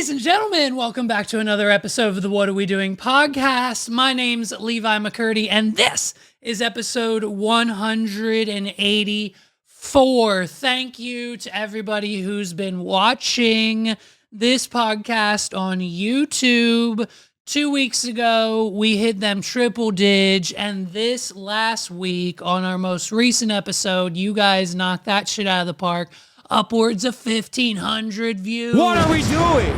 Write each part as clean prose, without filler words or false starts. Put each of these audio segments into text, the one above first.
Ladies and gentlemen, welcome back to another episode of the What Are We Doing podcast. My name's Levi McCurdy, and this is episode 184. Thank you to everybody who's been watching this podcast on YouTube. 2 weeks ago, we hit them triple dig, and this last week on our most recent episode, you guys knocked that shit out of the park. Upwards of 1,500 views. What are we doing?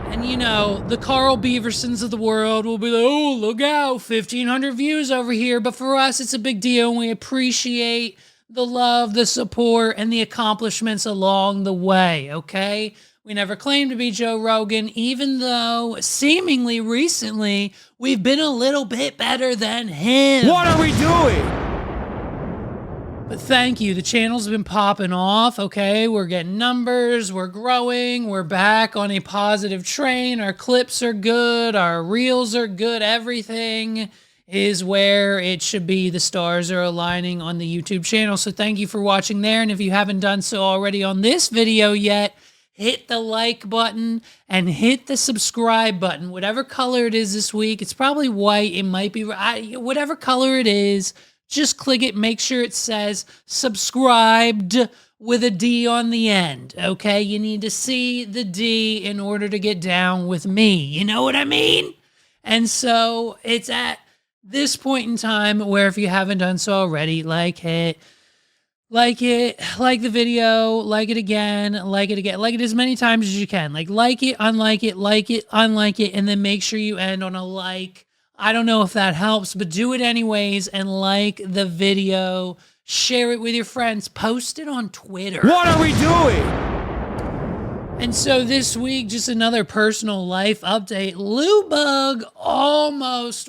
And you know, the Carl Beaversons of the world will be like, oh, look out, 1,500 views over here. But for us, it's a big deal, and we appreciate the love, the support, and the accomplishments along the way, okay? We never claimed to be Joe Rogan, even though seemingly recently, we've been a little bit better than him. What are we doing? But thank you. The channel's been popping off, okay? We're getting numbers, we're growing, we're back on a positive train. Our clips are good, our reels are good, everything is where it should be. The stars are aligning on the YouTube channel. So thank you for watching there. And if you haven't done so already on this video yet, hit the like button and hit the subscribe button. Whatever color it is this week, it's probably white, it might be, whatever color it is, just click it, make sure it says subscribed with a D on the end, okay? You need to see the D in order to get down with me. You know what I mean? And so it's at this point in time where if you haven't done so already, like the video, like it again, like it as many times as you can. Like it, unlike it, and then make sure you end on a like. I don't know if that helps, but do it anyways and like the video, share it with your friends, post it on Twitter. What are we doing? And so this week, just another personal life update. Lou Bug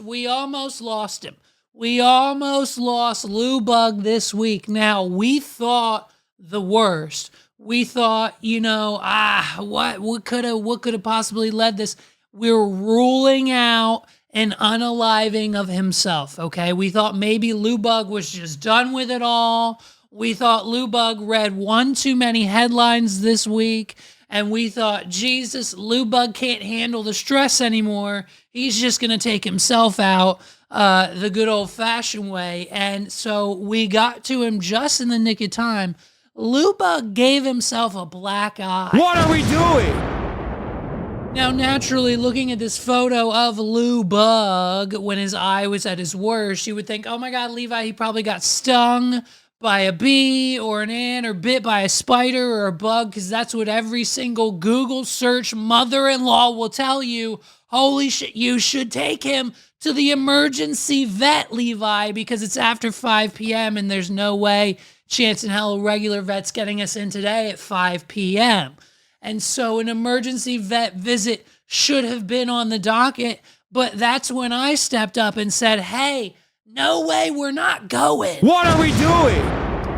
we almost lost him. We almost lost Lou Bug this week. Now, we thought the worst. We thought, what could have possibly led this? We're ruling out an unaliving of himself, okay? We thought maybe Lou Bug was just done with it all. We thought Lou Bug read one too many headlines this week, and we thought, Jesus, Lou Bug can't handle the stress anymore. He's just going to take himself out the good old-fashioned way. And so we got to him just in the nick of time. Lou Bug gave himself a black eye. What are we doing? Now, naturally, looking at this photo of Lou Bug when his eye was at his worst, you would think, oh my God, Levi, he probably got stung by a bee or an ant or bit by a spider or a bug, because that's what every single Google search mother-in-law will tell you. Holy shit, you should take him to the emergency vet, Levi, because it's after 5 p.m. and there's no way, chance in hell, a regular vet's getting us in today at 5 p.m. And so an emergency vet visit should have been on the docket, but that's when I stepped up and said, hey, no way, we're not going. What are we doing?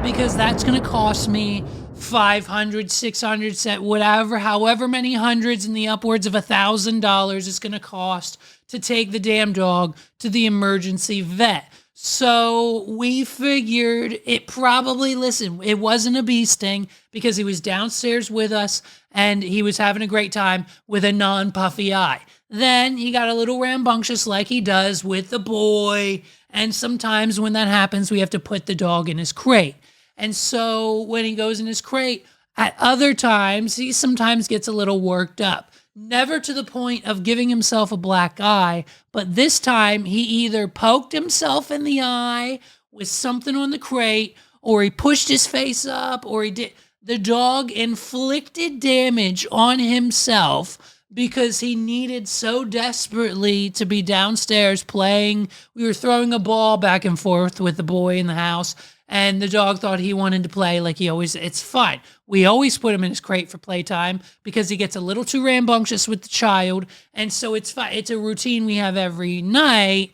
Because that's going to cost me 500, 600, whatever, however many hundreds in the upwards of $1,000 it's going to cost to take the damn dog to the emergency vet. So we figured it probably, it wasn't a bee sting because he was downstairs with us and he was having a great time with a non-puffy eye. Then he got a little rambunctious like he does with the boy. And sometimes when that happens, we have to put the dog in his crate. And so when he goes in his crate, at other times, he sometimes gets a little worked up. Never to the point of giving himself a black eye, but this time he either poked himself in the eye with something on the crate, or he pushed his face up, or he did. The dog inflicted damage on himself because he needed so desperately to be downstairs playing. We were throwing a ball back and forth with the boy in the house, and the dog thought he wanted to play like he always, it's fine. We always put him in his crate for playtime because he gets a little too rambunctious with the child, and so it's fine. It's a routine we have every night,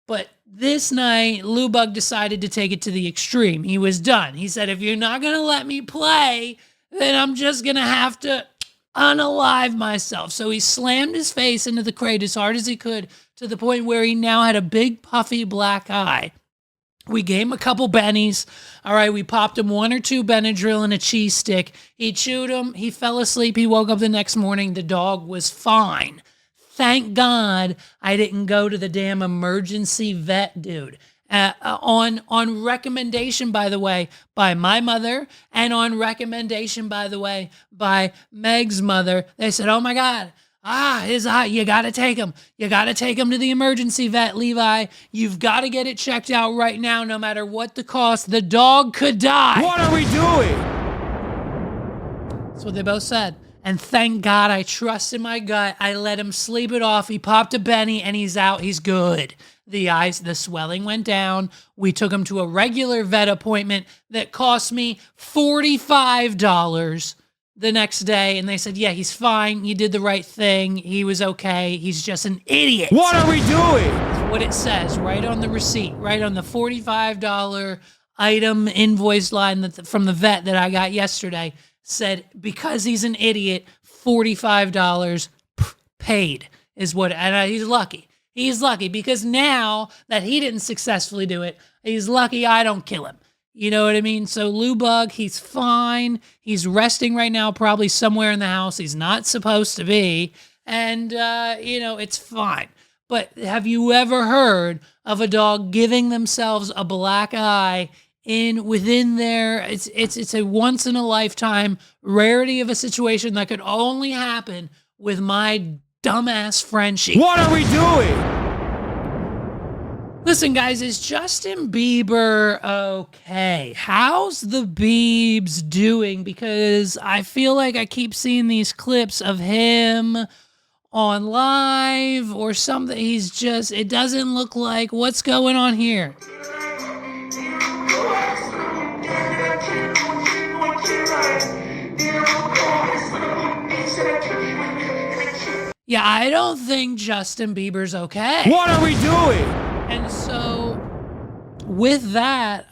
but this night, Lou Bug decided to take it to the extreme. He was done. He said, if you're not going to let me play, then I'm just going to have to unalive myself. So he slammed his face into the crate as hard as he could to the point where he now had a big puffy black eye. We gave him a couple bennies. All right, we popped him 1 or 2 Benadryl and a cheese stick. He chewed them. He fell asleep. He woke up the next morning. The dog was fine. Thank God I didn't go to the damn emergency vet, dude. On recommendation, by the way, by my mother, and on recommendation, by the way, by Meg's mother, they said, "Oh my God, his eye, you gotta take him. You gotta take him to the emergency vet, Levi. You've got to get it checked out right now, no matter what the cost. The dog could die." What are we doing? That's what they both said. And thank God I trusted my gut. I let him sleep it off. He popped a Benny and he's out. He's good. The swelling went down. We took him to a regular vet appointment that cost me $45 the next day. And they said, yeah, he's fine. You did the right thing. He was okay. He's just an idiot. What are we doing? That's what it says right on the receipt, right on the $45 item invoice line from the vet that I got yesterday. Said, because he's an idiot, $45 paid is what, and he's lucky. He's lucky because now that he didn't successfully do it, he's lucky I don't kill him. You know what I mean? So Lou Bug, he's fine. He's resting right now, probably somewhere in the house. He's not supposed to be. And, it's fine. But have you ever heard of a dog giving themselves a black eye within there? It's a once in a lifetime rarity of a situation that could only happen with my dumbass Frenchie. What are we doing? Listen, guys, is Justin Bieber okay? How's the Biebs doing? Because I feel like I keep seeing these clips of him on live or something. It doesn't look like, what's going on here? Yeah, I don't think Justin Bieber's okay. What are we doing? And so with that,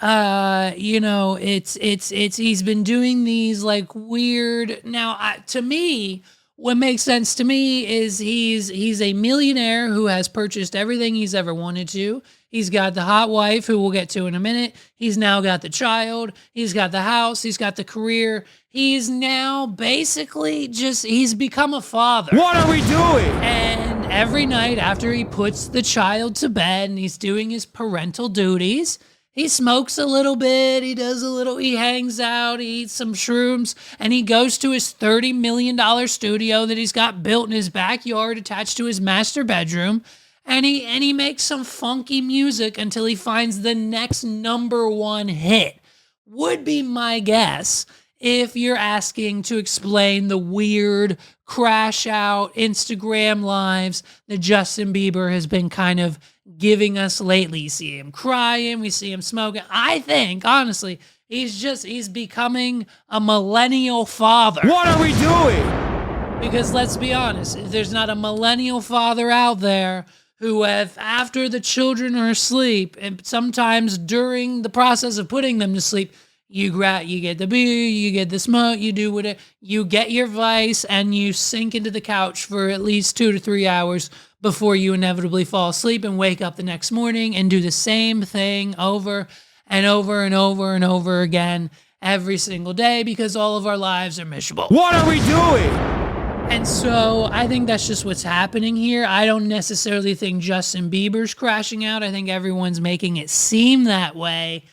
he's been doing these like weird. Now, to me, what makes sense to me is he's a millionaire who has purchased everything he's ever wanted to. He's got the hot wife, who we'll get to in a minute. He's now got the child. He's got the house. He's got the career. He's now basically he's become a father. What are we doing? And every night after he puts the child to bed and he's doing his parental duties, he smokes a little bit, he hangs out, he eats some shrooms, and he goes to his $30 million studio that he's got built in his backyard attached to his master bedroom. And he makes some funky music until he finds the next #1 hit. Would be my guess if you're asking to explain the weird crash out Instagram lives that Justin Bieber has been kind of giving us lately. You see him crying, we see him smoking. I think, honestly, he's becoming a millennial father. What are we doing? Because let's be honest, there's not a millennial father out there who, after the children are asleep, and sometimes during the process of putting them to sleep, you get the beer, you get the smoke, you do whatever, you get your vice, and you sink into the couch for at least 2 to 3 hours before you inevitably fall asleep and wake up the next morning and do the same thing over and over and over and over again every single day because all of our lives are miserable. What are we doing? And so I think that's just what's happening here. I don't necessarily think Justin Bieber's crashing out. I think everyone's making it seem that way.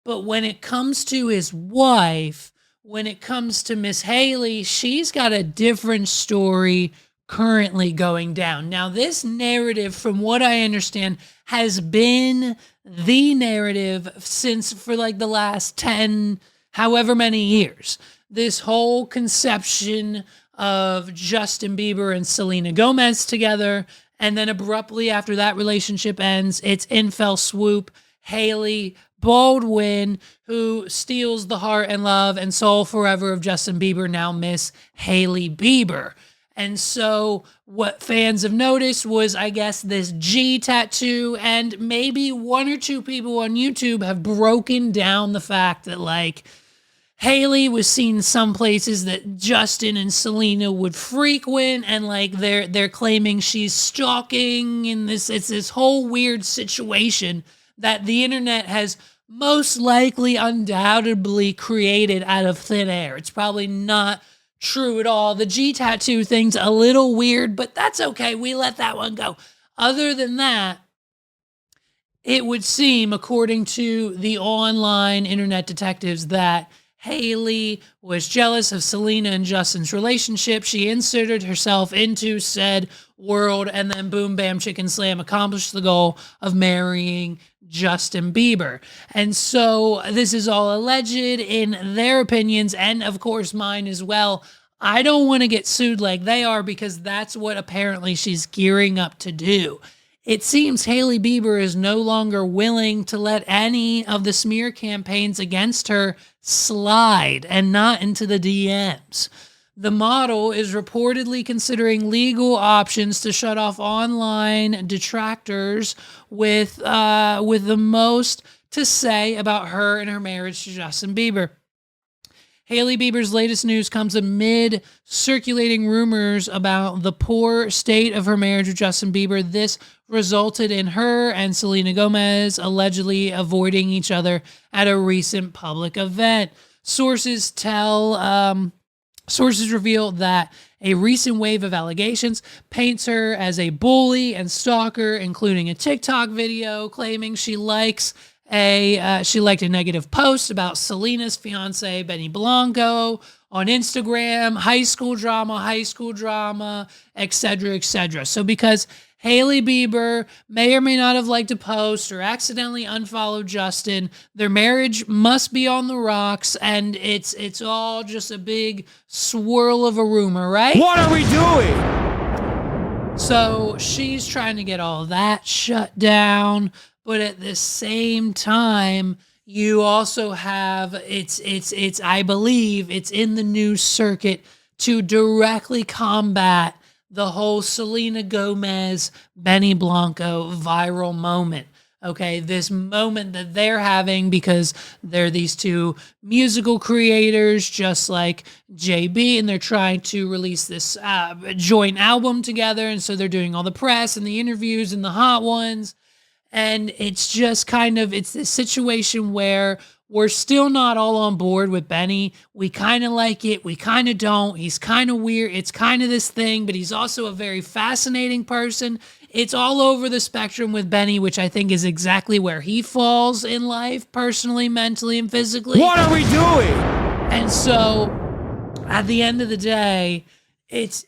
But when it comes to his wife, when it comes to Miss Haley, she's got a different story currently going down. Now, this narrative, from what I understand, has been the narrative for like the last 10, however many years. This whole conception of Justin Bieber and Selena Gomez together, and then abruptly after that relationship ends, it's in fell swoop Haley Baldwin, who steals the heart and love and soul forever of Justin Bieber, now Miss Haley Bieber. And so what fans have noticed was, I guess, this G tattoo, and maybe 1 or 2 people on YouTube have broken down the fact that, like, Haley was seen some places that Justin and Selena would frequent, and like they're claiming she's stalking, and it's this whole weird situation that the internet has most likely undoubtedly created out of thin air. It's probably not true at all. The G tattoo thing's a little weird, but that's okay. We let that one go. Other than that, it would seem, according to the online internet detectives, that Haley was jealous of Selena and Justin's relationship. She inserted herself into said world, and then boom, bam, chicken slam, accomplished the goal of marrying Justin Bieber. And so this is all alleged in their opinions, and of course mine as well. I don't want to get sued like they are, because that's what apparently she's gearing up to do. It seems Hailey Bieber is no longer willing to let any of the smear campaigns against her slide, and not into the DMs. The model is reportedly considering legal options to shut off online detractors with the most to say about her and her marriage to Justin Bieber. Hailey Bieber's latest news comes amid circulating rumors about the poor state of her marriage with Justin Bieber. This resulted in her and Selena Gomez allegedly avoiding each other at a recent public event. Sources reveal that a recent wave of allegations paints her as a bully and stalker, including a TikTok video claiming she liked a negative post about Selena's fiance, Benny Blanco, on Instagram, high school drama, etc., etc. So because Hailey Bieber may or may not have liked a post or accidentally unfollowed Justin, their marriage must be on the rocks, and it's all just a big swirl of a rumor, right? What are we doing? So she's trying to get all that shut down. But at the same time, you also have, I believe it's in the news circuit to directly combat the whole Selena Gomez, Benny Blanco viral moment. Okay, this moment that they're having because they're these two musical creators just like JB, and they're trying to release this joint album together. And so they're doing all the press and the interviews and the hot ones. And it's just it's this situation where we're still not all on board with Benny. We kind of like it. We kind of don't. He's kind of weird. It's kind of this thing, but he's also a very fascinating person. It's all over the spectrum with Benny, which I think is exactly where he falls in life, personally, mentally, and physically. What are we doing? And so at the end of the day,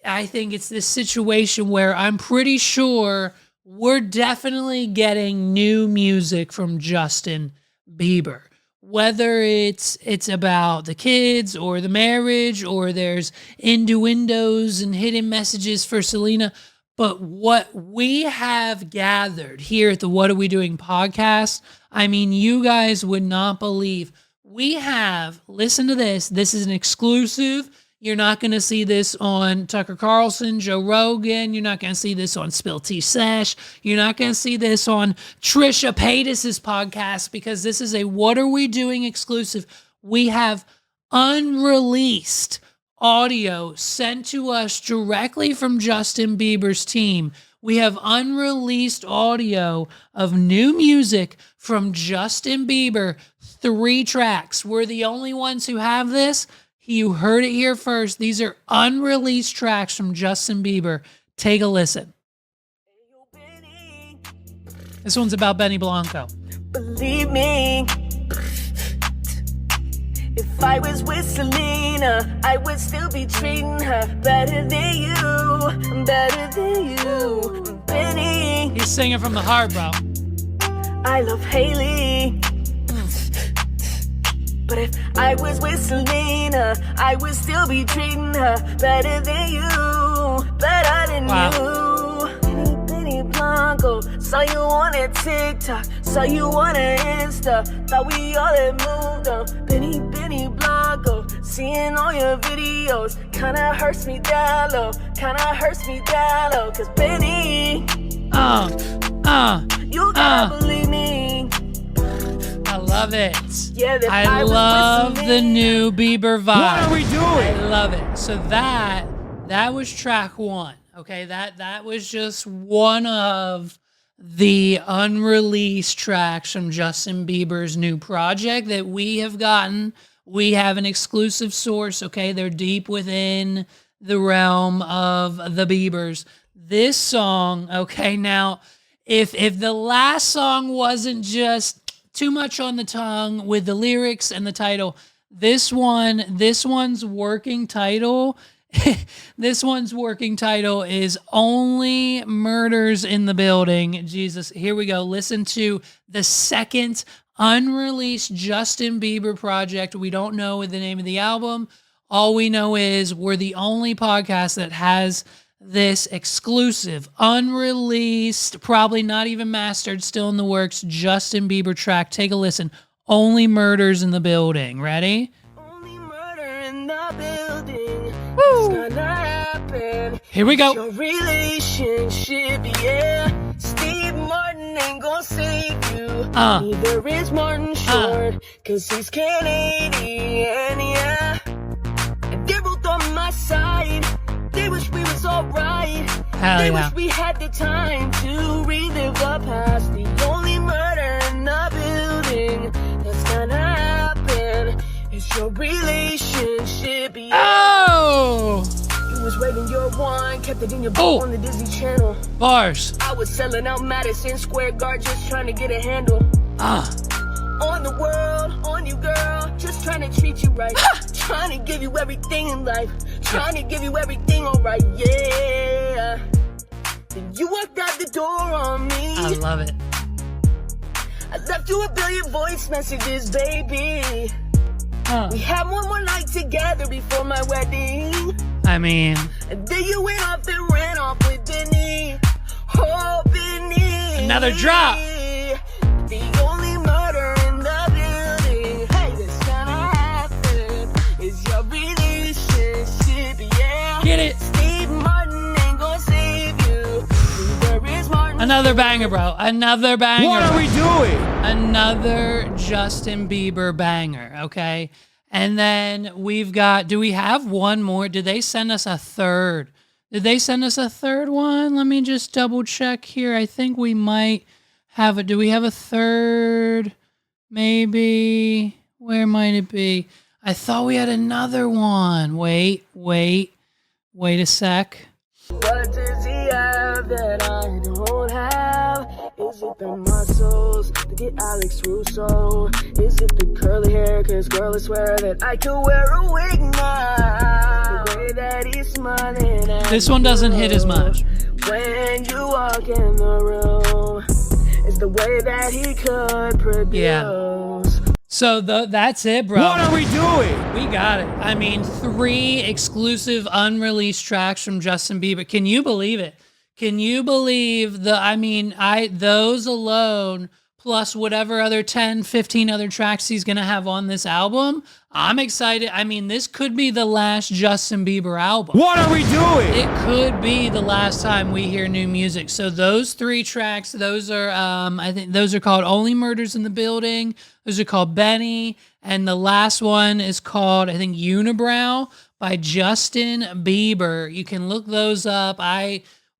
I think it's this situation where I'm pretty sure we're definitely getting new music from Justin Bieber. Whether it's about the kids or the marriage, or there's innuendos and hidden messages for Selena. But what we have gathered here at the What Are We Doing podcast, I mean, you guys would not believe. We have, listen to this, this is an exclusive. You're not going to see this on Tucker Carlson, Joe Rogan. You're not going to see this on Spill Tea Sesh. You're not going to see this on Trisha Paytas' podcast, because this is a What Are We Doing exclusive. We have unreleased audio sent to us directly from Justin Bieber's team. We have unreleased audio of new music from Justin Bieber, 3 tracks. We're the only ones who have this. You heard it here first. These are unreleased tracks from Justin Bieber. Take a listen. This one's about Benny Blanco. Believe me, if I was with Selena, I would still be treating her better than you, Benny. He's singing from the heart, bro. I love Hailey. But if I was with Selena, I would still be treating her better than you, you. Benny Blanco, saw you on that TikTok, saw you on that Insta, thought we all had moved on. Benny Blanco, seeing all your videos, kinda hurts me down low, cause Benny, you gotta believe me. I love it. Yeah, I love the new Bieber vibe. What are we doing? I love it. So that was track 1. Okay, that was just one of the unreleased tracks from Justin Bieber's new project that we have gotten. We have an exclusive source, okay? They're deep within the realm of the Biebers. This song, okay, now, if the last song wasn't just too much on the tongue with the lyrics and the title, this one's working title this one's working title is Only Murders in the Building. Jesus, here we go. Listen to the second unreleased Justin Bieber project. We don't know the name of the album. All we know is we're the only podcast that has this exclusive, unreleased, probably not even mastered, still in the works, Justin Bieber track. Take a listen. Only Murders in the Building. Ready? Only murder in the building. Woo! It's gonna happen. Here we go. Your relationship, yeah. Steve Martin ain't gonna save you. Neither is Martin Short, cause he's Canadian, yeah. And they're both on my side. They wish we was alright. They wish we had the time to relive the past. The only murder in the building that's gonna happen is your relationship, yeah. Oh! You was rating your wine, kept it in your bowl on the Disney Channel. Bars. I was selling out Madison Square Garden, just trying to get a handle. On the world, on you, girl, just trying to treat you right. Trying to give you everything in life. Trying to give you everything alright, yeah. Then you walked out the door on me. I love it. I left you a billion voice messages, baby. We had one more night together before my wedding. I mean, and then you went off and ran off with Benny. Oh, Benny. Another drop. The only murder in the building. Hey, that's gonna happen. Is your relationship, yeah. Get it. Steve Martin ain't gonna save you. Neither is Martin. Another banger, bro. Another banger. What are we doing? Another Justin Bieber banger, okay? And then we've got, do we have one more? Did they send us a third? Did they send us a third one? Let me just double check here. I think we might have a, do we have a third? Maybe. Where might it be? I thought we had another one. Wait a sec. What does he have that I don't have? Is it the muscles to get Alex Russo? Is it the curly hair? Cause girl, I swear that I could wear a wig now. The way that he's smiling at This one doesn't hit as much. When you walk in the room, is the way that he could produce. Yeah. So that's it, bro. What are we doing? We got it. I mean, 3 exclusive unreleased tracks from Justin Bieber. Can you believe it? Can you believe those alone, plus whatever other 10, 15 other tracks he's going to have on this album? I'm excited. I mean, this could be the last Justin Bieber album. What are we doing? It could be the last time we hear new music. So those 3 tracks, those are, I think those are called Only Murders in the Building. Those are called Benny. And the last one is called, I think, Unibrow by Justin Bieber. You can look those up.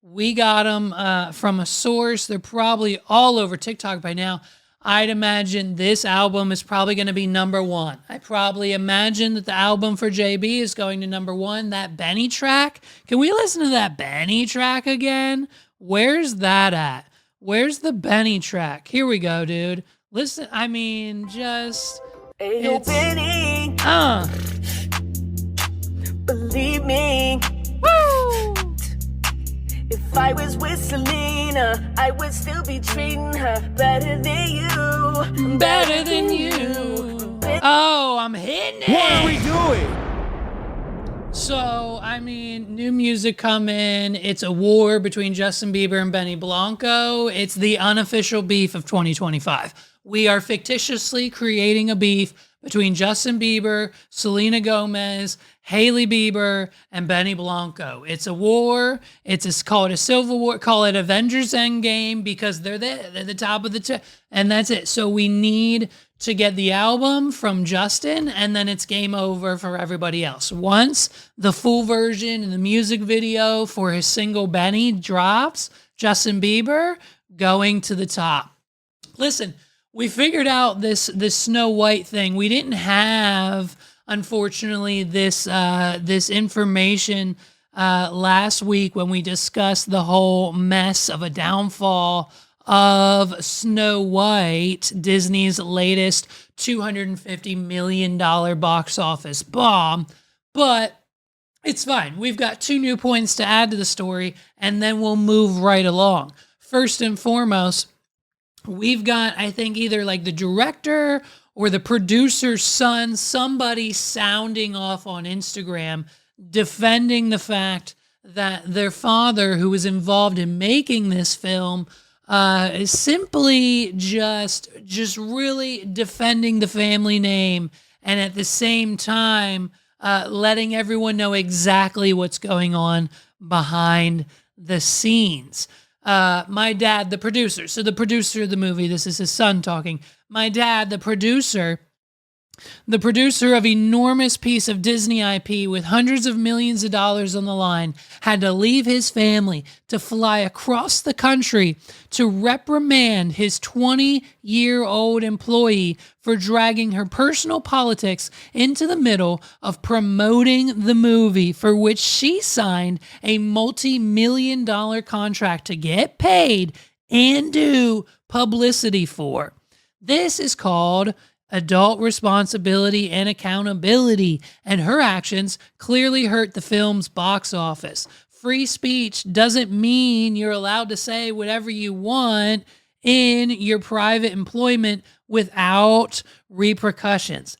We got them from a source. They're probably all over TikTok by now. I'd imagine this album is probably going to be number 1. I probably imagine that the album for JB is going to number 1. That Benny track. Can we listen to that Benny track again? Where's that at? Where's the Benny track? Here we go, dude. Listen, I mean, just... Hey, yo, Benny. Believe me. Woo! If I was with Selena, I would still be treating her better than you. Better than you. Oh, I'm hitting it. What are we doing? So, I mean, new music coming. It's a war between Justin Bieber and Benny Blanco. It's the unofficial beef of 2025. We are fictitiously creating a beef between Justin Bieber, Selena Gomez, Hailey Bieber, and Benny Blanco. It's a war. Call it a civil war. Call it Avengers Endgame because they're the top of the and that's it. So we need to get the album from Justin, and then it's game over for everybody else. Once the full version and the music video for his single Benny drops, Justin Bieber, going to the top. Listen, we figured out this Snow White thing. We didn't have, unfortunately, this information last week when we discussed the whole mess of a downfall of Snow White, Disney's latest $250 million box office bomb. But it's fine. We've got 2 new points to add to the story, and then we'll move right along. First and foremost, we've got, I think, either like the director or the producer's son, somebody sounding off on Instagram, defending the fact that their father, who was involved in making this film, is simply just really defending the family name, and at the same time letting everyone know exactly what's going on behind the scenes. My dad, the producer, so the producer of the movie, this is his son talking. My dad, the producer of enormous piece of Disney IP with hundreds of millions of dollars on the line, had to leave his family to fly across the country to reprimand his 20-year-old employee for dragging her personal politics into the middle of promoting the movie for which she signed a multi-million-dollar contract to get paid and do publicity for. This is called adult responsibility and accountability, and her actions clearly hurt the film's box office. Free speech doesn't mean you're allowed to say whatever you want in your private employment without repercussions.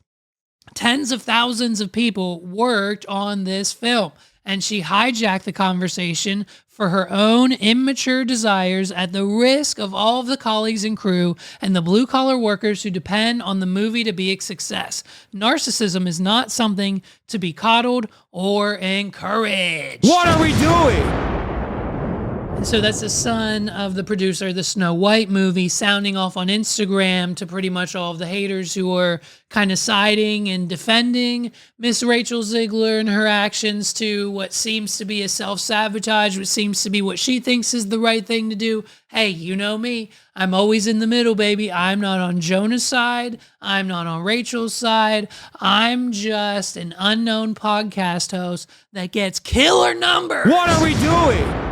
Tens of thousands of people worked on this film, and she hijacked the conversation for her own immature desires at the risk of all of the colleagues and crew and the blue-collar workers who depend on the movie to be a success. Narcissism is not something to be coddled or encouraged. What are we doing? And so that's the son of the producer of the Snow White movie sounding off on Instagram to pretty much all of the haters who are kind of siding and defending Miss Rachel Ziegler and her actions to what seems to be a self-sabotage, what seems to be what she thinks is the right thing to do. Hey, you know me. I'm always in the middle, baby. I'm not on Jonah's side. I'm not on Rachel's side. I'm just an unknown podcast host that gets killer numbers. What are we doing?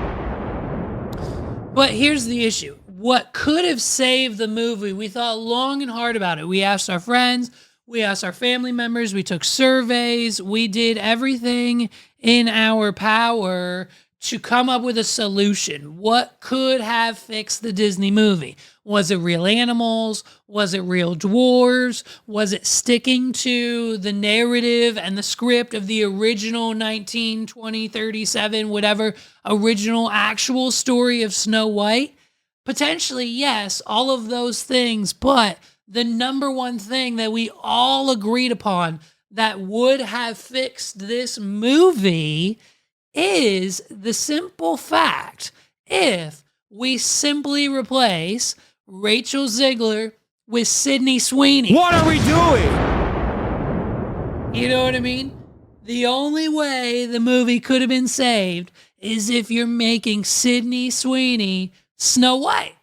But here's the issue. What could have saved the movie? We thought long and hard about it. We asked our friends. We asked our family members. We took surveys. We did everything in our power to come up with a solution. What could have fixed the Disney movie? Was it real animals? Was it real dwarves? Was it sticking to the narrative and the script of the original 1920, 37, whatever, original actual story of Snow White? Potentially, yes, all of those things, but the number one thing that we all agreed upon that would have fixed this movie is the simple fact if we simply replace Rachel Ziegler with Sydney Sweeney. What are we doing? You know what I mean? The only way the movie could have been saved is if you're making Sydney Sweeney Snow White.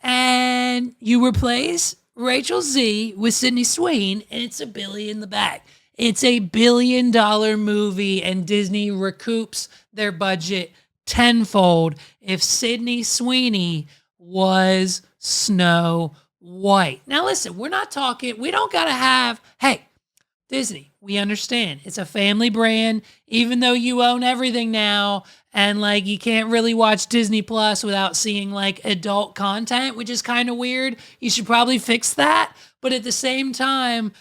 And you replace Rachel Z with Sydney Sweeney, and it's $1 billion in the bag. It's $1 billion movie, and Disney recoups their budget tenfold if Sydney Sweeney was Snow White. Now listen, we don't gotta have, hey, Disney, we understand. It's a family brand, even though you own everything now, and like you can't really watch Disney Plus without seeing like adult content, which is kind of weird. You should probably fix that. But at the same time,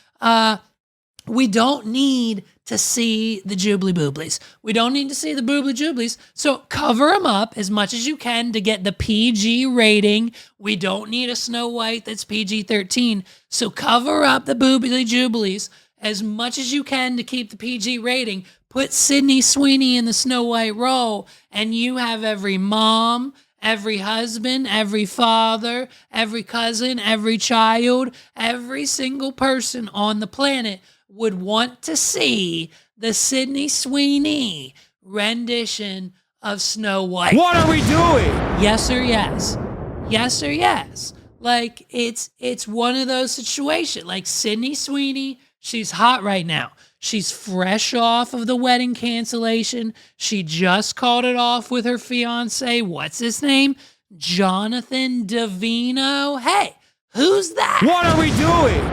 we don't need to see the Jubilee Booblies. We don't need to see the Boobly Jublies. So cover them up as much as you can to get the PG rating. We don't need a Snow White that's PG-13. So cover up the Boobly Jublies as much as you can to keep the PG rating. Put Sydney Sweeney in the Snow White role, and you have every mom, every husband, every father, every cousin, every child, every single person on the planet would want to see the Sydney Sweeney rendition of Snow White. What are we doing? Yes or yes? Yes or yes? Like it's one of those situations. Like Sydney Sweeney, she's hot right now. She's fresh off of the wedding cancellation. She just called it off with her fiance. What's his name? Jonathan Davino. Hey, who's that? What are we doing?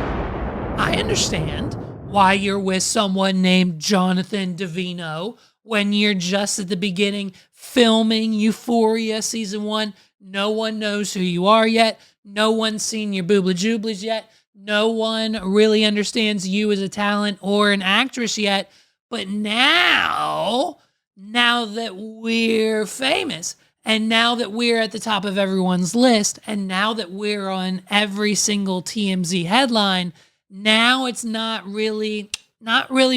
I understand why you're with someone named Jonathan Davino when you're just at the beginning filming Euphoria season 1. No one knows who you are yet. No one's seen your boobla jublies yet. No one really understands you as a talent or an actress yet. But now that we're famous, and now that we're at the top of everyone's list, and now that we're on every single TMZ headline, now it's not really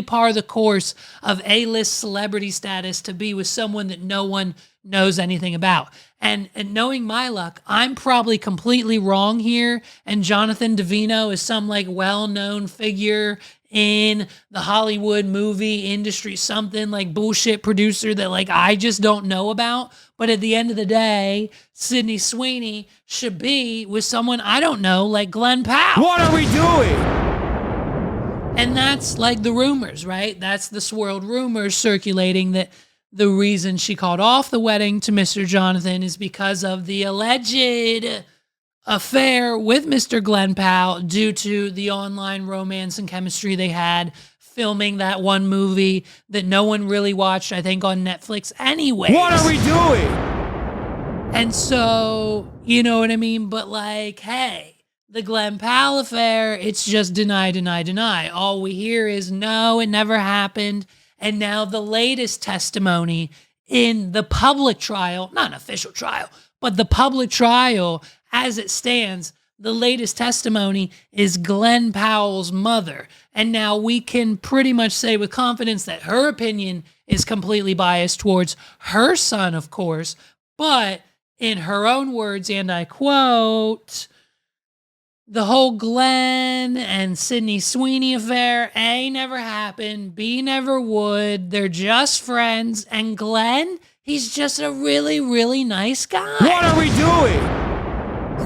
par of the course of A-list celebrity status to be with someone that no one knows anything about. And knowing my luck, I'm probably completely wrong here, and Jonathan Davino is some like well-known figure in the Hollywood movie industry, something like bullshit producer that like I just don't know about. But at the end of the day, Sydney Sweeney should be with someone I don't know, like Glenn Powell. What are we doing? And that's like the rumors, right? That's the swirled rumors circulating that the reason she called off the wedding to Mr. Jonathan is because of the alleged affair with Mr. Glenn Powell due to the online romance and chemistry they had filming that one movie that no one really watched, I think, on Netflix anyway. What are we doing? And so, you know what I mean? But like, hey, the Glenn Powell affair, it's just deny, deny, deny. All we hear is, no, it never happened. And now the latest testimony in the public trial, not an official trial, but the public trial as it stands, the latest testimony is Glenn Powell's mother. And now we can pretty much say with confidence that her opinion is completely biased towards her son, of course. But in her own words, and I quote, the whole Glenn and Sydney Sweeney affair, A, never happened, B, never would. They're just friends. And Glenn, he's just a really, really nice guy. What are we doing?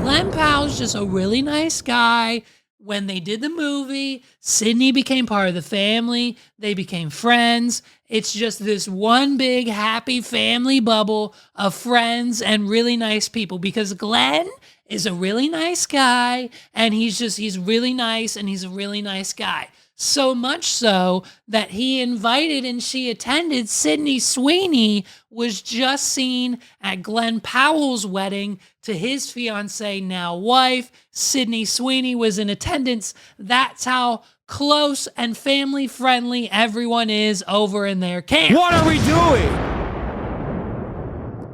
Glenn Powell's just a really nice guy. When they did the movie, Sydney became part of the family. They became friends. It's just this one big happy family bubble of friends and really nice people because Glenn is a really nice guy and he's really nice and he's a really nice guy. So much so that he invited and she attended. Sydney Sweeney was just seen at Glenn Powell's wedding to his fiancee, now wife. Sydney Sweeney was in attendance. That's how close and family friendly everyone is over in their camp. What are we doing?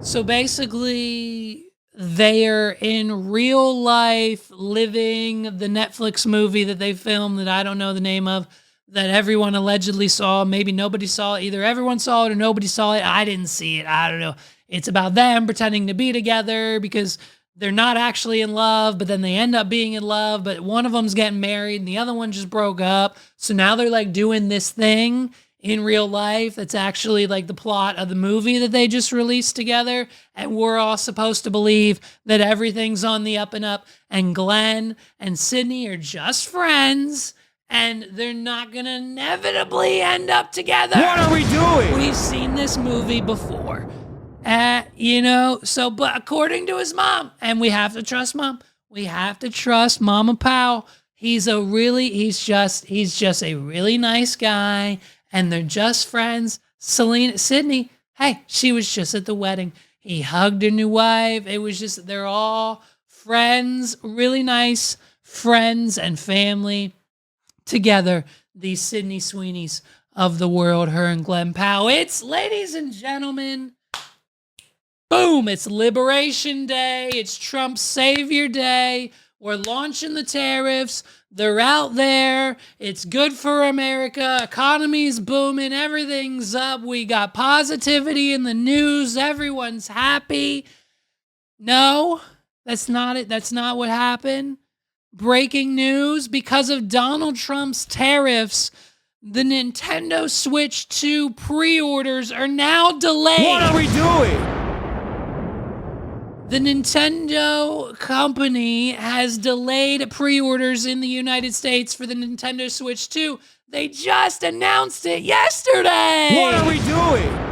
So basically, they're in real life living the Netflix movie that they filmed that I don't know the name of, that everyone allegedly saw. Maybe nobody saw it. Either everyone saw it or nobody saw it. I didn't see it. I don't know. It's about them pretending to be together because they're not actually in love, but then they end up being in love, but one of them's getting married and the other one just broke up. So now they're like doing this thing in real life that's actually like the plot of the movie that they just released together. And we're all supposed to believe that everything's on the up and up. And Glenn and Sydney are just friends. And they're not going to inevitably end up together. What are we doing? We've seen this movie before. But according to his mom, and we have to trust mom. We have to trust Mama Powell. He's just a really nice guy. And they're just friends. Sydney, hey, she was just at the wedding. He hugged her new wife. It was just, they're all friends, really nice friends and family together. These Sydney Sweeneys of the world, her and Glenn Powell. It's, ladies and gentlemen, boom, it's Liberation Day. It's Trump's Savior Day. We're launching the tariffs. They're out there. It's good for America. Economy's booming. Everything's up. We got positivity in the news. Everyone's happy. No, that's not it. That's not what happened. Breaking news, because of Donald Trump's tariffs, the Nintendo Switch 2 pre-orders are now delayed. What are we doing? The Nintendo company has delayed pre-orders in the United States for the Nintendo Switch 2. They just announced it yesterday. What are we doing?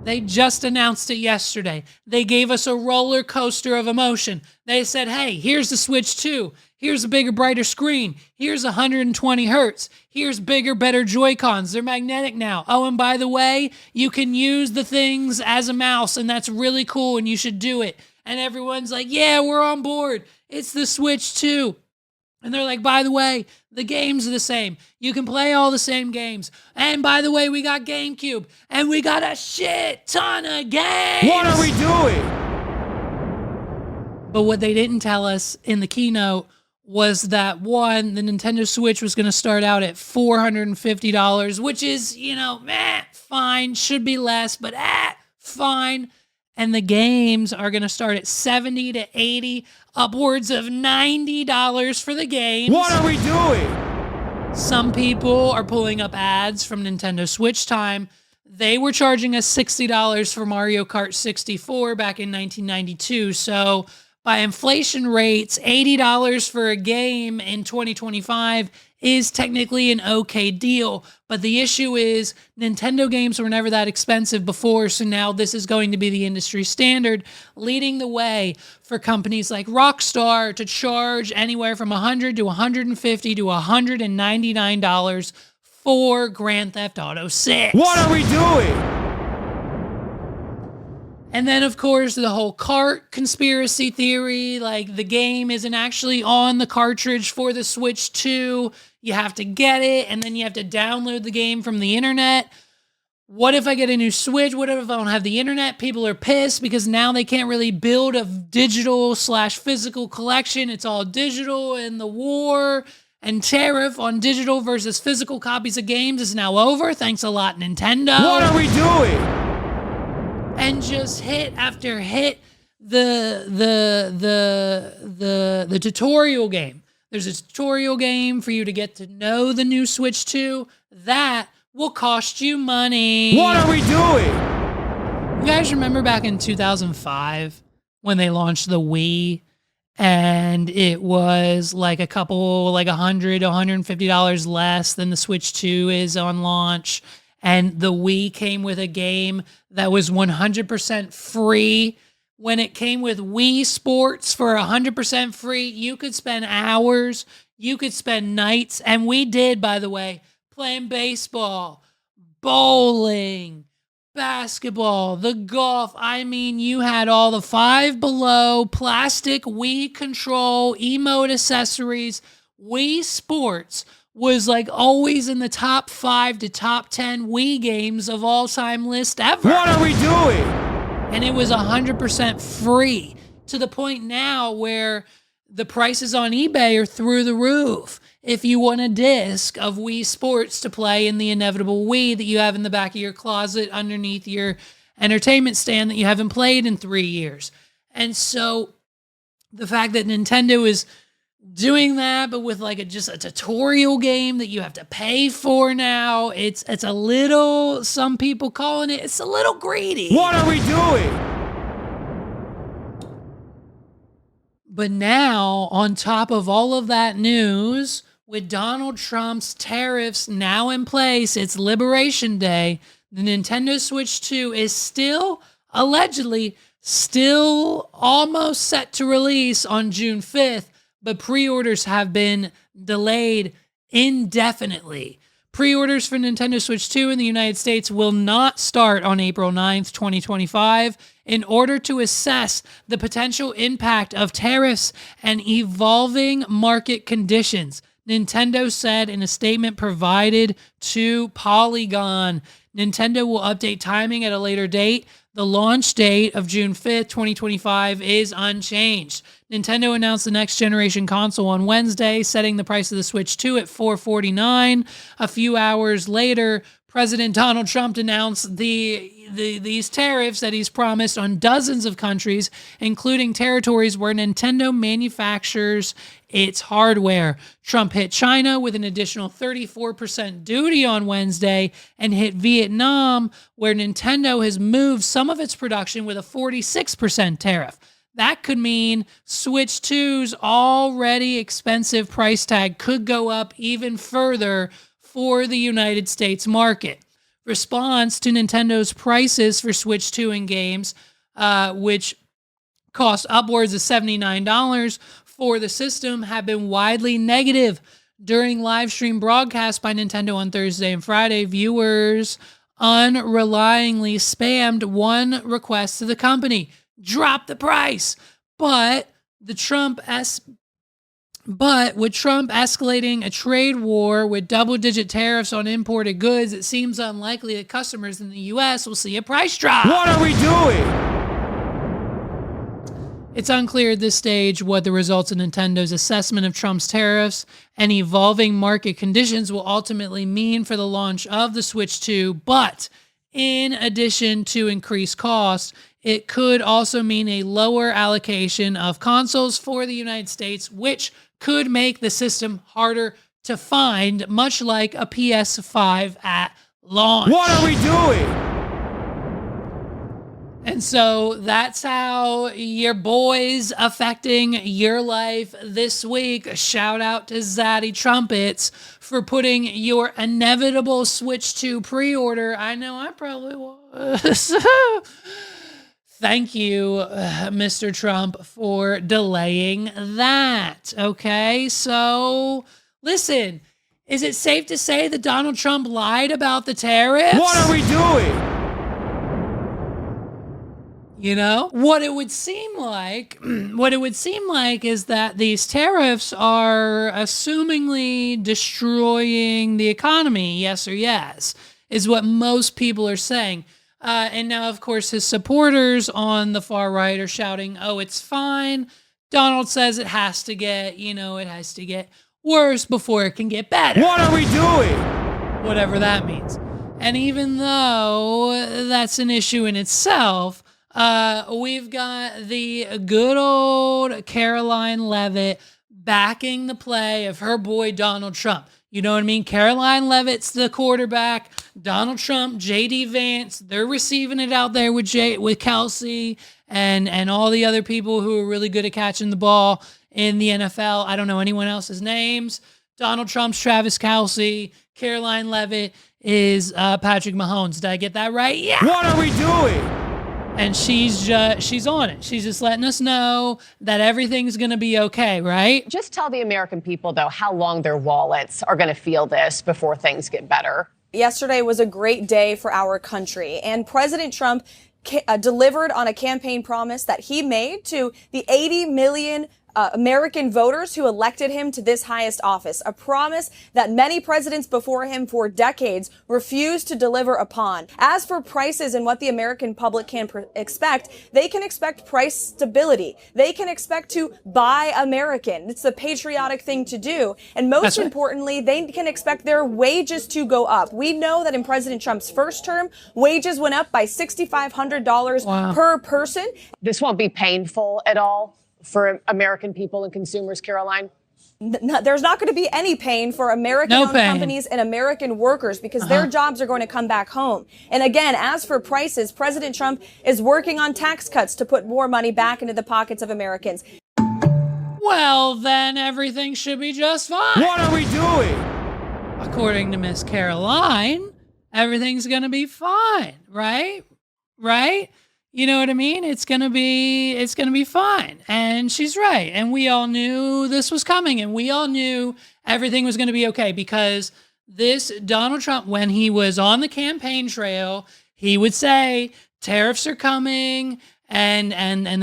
They just announced it yesterday. They gave us a roller coaster of emotion. They said, hey, here's the Switch 2. Here's a bigger, brighter screen. Here's 120 hertz. Here's bigger, better Joy-Cons. They're magnetic now. Oh, and by the way, you can use the things as a mouse, and that's really cool, and you should do it. And everyone's like, yeah, we're on board. It's the Switch 2. And they're like, by the way, the games are the same. You can play all the same games. And by the way, we got GameCube. And we got a shit ton of games. What are we doing? But what they didn't tell us in the keynote was that, one, the Nintendo Switch was going to start out at $450, which is, fine. Should be less, but fine. And the games are going to start at $70 to $80, upwards of $90 for the games. What are we doing? Some people are pulling up ads from Nintendo Switch Time. They were charging us $60 for Mario Kart 64 back in 1992. So by inflation rates, $80 for a game in 2025 is technically an okay deal. But the issue is Nintendo games were never that expensive before, so now this is going to be the industry standard, leading the way for companies like Rockstar to charge anywhere from $100 to $150 to $199 for Grand Theft Auto 6. What are we doing? And then, of course, the whole cart conspiracy theory, like the game isn't actually on the cartridge for the Switch 2. You have to get it, and then you have to download the game from the internet. What if I get a new Switch? What if I don't have the internet? People are pissed because now they can't really build a digital/physical collection. It's all digital, and the war and tariff on digital versus physical copies of games is now over. Thanks a lot, Nintendo. What are we doing? And just hit after hit the tutorial game. There's a tutorial game for you to get to know the new Switch 2. That will cost you money. What are we doing? You guys remember back in 2005 when they launched the Wii and it was like $100, $150 less than the Switch 2 is on launch? And the Wii came with a game that was 100% free. When it came with Wii Sports for 100% free, you could spend hours, you could spend nights, and we did, by the way, playing baseball, bowling, basketball, the golf. I mean, you had all the Five Below, plastic Wii control, emote accessories. Wii Sports was like always in the top 5 to top 10 Wii games of all time list ever. What are we doing? And it was 100% free, to the point now where the prices on eBay are through the roof. If you want a disc of Wii Sports to play in the inevitable Wii that you have in the back of your closet underneath your entertainment stand that you haven't played in 3 years. And so the fact that Nintendo is doing that, but with like just a tutorial game that you have to pay for now, it's a little, some people calling it's a little greedy. What are we doing? But now, on top of all of that news, with Donald Trump's tariffs now in place, it's Liberation Day, the Nintendo Switch 2 is still, allegedly, still almost set to release on June 5th. But pre-orders have been delayed indefinitely. Pre-orders for Nintendo Switch 2 in the United States will not start on April 9th, 2025, in order to assess the potential impact of tariffs and evolving market conditions, Nintendo said in a statement provided to Polygon. Nintendo will update timing at a later date. The launch date of June 5th, 2025 is unchanged. Nintendo announced the next generation console on Wednesday, setting the price of the Switch 2 at $449. A few hours later, President Donald Trump announced the these tariffs that he's promised on dozens of countries, including territories where Nintendo manufactures its hardware. Trump hit China with an additional 34% duty on Wednesday and hit Vietnam, where Nintendo has moved some of its production with a 46% tariff. That could mean Switch 2's already expensive price tag could go up even further for the United States market. Response to Nintendo's prices for Switch 2 and games, which cost upwards of $79 for the system, have been widely negative. During live stream broadcasts by Nintendo on Thursday and Friday, viewers unreliably spammed one request to the company: drop the price. But with Trump escalating a trade war with double-digit tariffs on imported goods, it seems unlikely that customers in the U.S. will see a price drop. What are we doing? It's unclear at this stage what the results of Nintendo's assessment of Trump's tariffs and evolving market conditions will ultimately mean for the launch of the Switch 2, but in addition to increased costs, it could also mean a lower allocation of consoles for the United States, which could make the system harder to find, much like a PS5 at launch. What are we doing? And so that's how your boy's affecting your life this week. A shout out to Zaddy Trumpets for putting your inevitable Switch 2 pre-order. I know I probably was. Thank you, Mr. Trump, for delaying that. Okay, so listen, is it safe to say that Donald Trump lied about the tariffs? What are we doing? You know, what it would seem like is that these tariffs are assumingly destroying the economy. Yes or yes, is what most people are saying. And now, of course, his supporters on the far right are shouting, oh, it's fine. Donald says it has to get worse before it can get better. What are we doing? Whatever that means. And even though that's an issue in itself, we've got the good old Caroline Leavitt backing the play of her boy Donald Trump. You know what I mean? Caroline Leavitt's the quarterback. Donald Trump, J.D. Vance, they're receiving it out there with Kelsey and all the other people who are really good at catching the ball in the NFL. I don't know anyone else's names. Donald Trump's Travis Kelsey. Caroline Leavitt is Patrick Mahomes. Did I get that right? Yeah. What are we doing? And she's on it. She's just letting us know that everything's going to be okay, right? Just tell the American people, though, how long their wallets are going to feel this before things get better. Yesterday was a great day for our country, and President Trump delivered on a campaign promise that he made to the 80 million American voters who elected him to this highest office, a promise that many presidents before him for decades refused to deliver upon. As for prices and what the American public can expect, they can expect price stability. They can expect to buy American. It's the patriotic thing to do. And most importantly, they can expect their wages to go up. We know that in President Trump's first term, wages went up by $6,500 per person. This won't be painful at all for American people and consumers, Caroline? No, there's not going to be any pain for American-owned companies and American workers because their jobs are going to come back home. And again, as for prices, President Trump is working on tax cuts to put more money back into the pockets of Americans. Well, then everything should be just fine. What are we doing? According to Miss Caroline, everything's going to be fine, right? Right? You know what I mean? It's gonna be fine. And she's right. And we all knew this was coming, and we all knew everything was gonna be okay because this Donald Trump, when he was on the campaign trail, he would say tariffs are coming and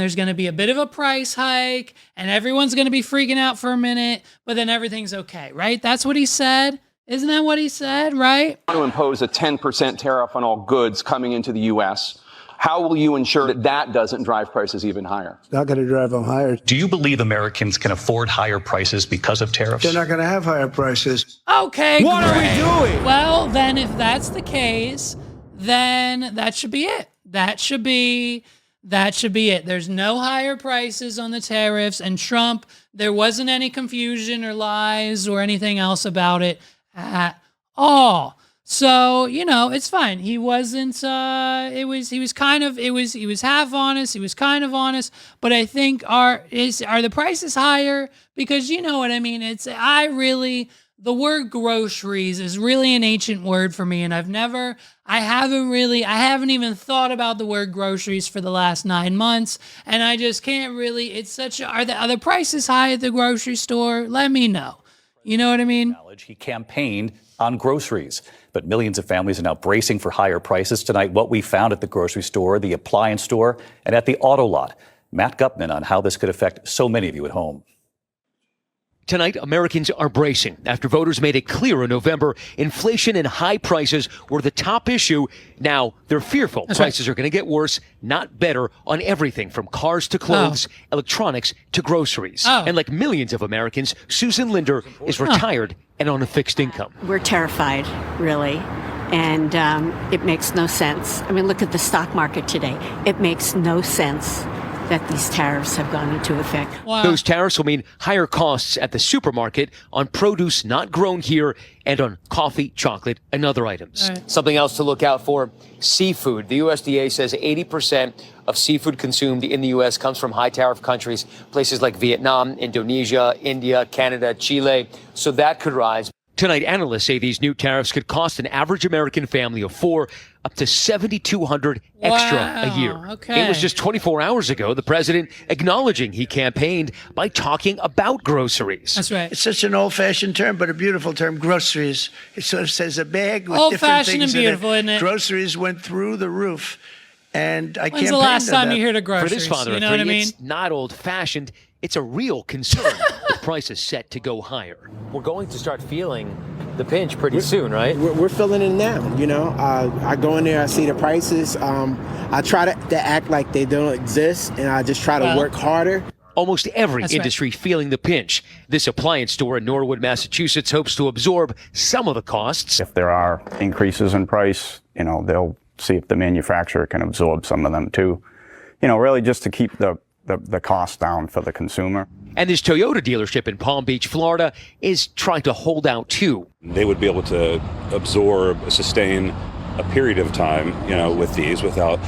there's gonna be a bit of a price hike, and everyone's gonna be freaking out for a minute, but then everything's okay, right? That's what he said. Isn't that what he said, right? To impose a 10% tariff on all goods coming into the U.S. How will you ensure that that doesn't drive prices even higher? It's not going to drive them higher. Do you believe Americans can afford higher prices because of tariffs? They're not going to have higher prices. Okay, What great. are we doing? Well, then if that's the case, then that should be it. That should be it. There's no higher prices on the tariffs, and Trump, there wasn't any confusion or lies or anything else about it at all. So, it's fine. He wasn't, he was half honest. He was kind of honest, but I think are the prices higher? Because you know what I mean? The word groceries is really an ancient word for me, and I haven't even thought about the word groceries for the last 9 months, and I just can't really, are the prices high at the grocery store? Let me know. You know what I mean? He campaigned on groceries, but millions of families are now bracing for higher prices tonight. What we found at the grocery store, the appliance store, and at the auto lot. Matt Gupman on how this could affect so many of you at home. Tonight, Americans are bracing after voters made it clear in November inflation and high prices were the top issue. Now they're fearful prices are going to get worse, not better, on everything from cars to clothes, electronics to groceries. And like millions of Americans, Susan Linder is retired and on a fixed income. We're terrified, really. And it makes no sense. I mean, look at the stock market today. It makes no sense that these tariffs have gone into effect. Wow. Those tariffs will mean higher costs at the supermarket on produce not grown here and on coffee, chocolate, and other items. Right. Something else to look out for, seafood. The USDA says 80% of seafood consumed in the U.S. comes from high tariff countries, places like Vietnam, Indonesia, India, Canada, Chile. So that could rise. Tonight, analysts say these new tariffs could cost an average American family of 4 up to $7,200 extra a year. Okay. It was just 24 hours ago, the president acknowledging he campaigned by talking about groceries. That's right. It's such an old-fashioned term, but a beautiful term, groceries. It sort of says a bag with different Old-fashioned things and beautiful, in it. isn't it? Groceries went through the roof, and I When's the last time you heard of For groceries? this father You of know three, what I mean? it's not old-fashioned. It's a real concern. The price is set to go higher. We're going to start feeling the pinch pretty soon, right? We're feeling it now, I go in there, I see the prices. I try to act like they don't exist, and I just try to work harder. Almost every That's industry feeling the pinch. This appliance store in Norwood, Massachusetts hopes to absorb some of the costs. If there are increases in price, they'll see if the manufacturer can absorb some of them too. Really just to keep the cost down for the consumer. And this Toyota dealership in Palm Beach, Florida, is trying to hold out too. They would be able to absorb, sustain a period of time, with these without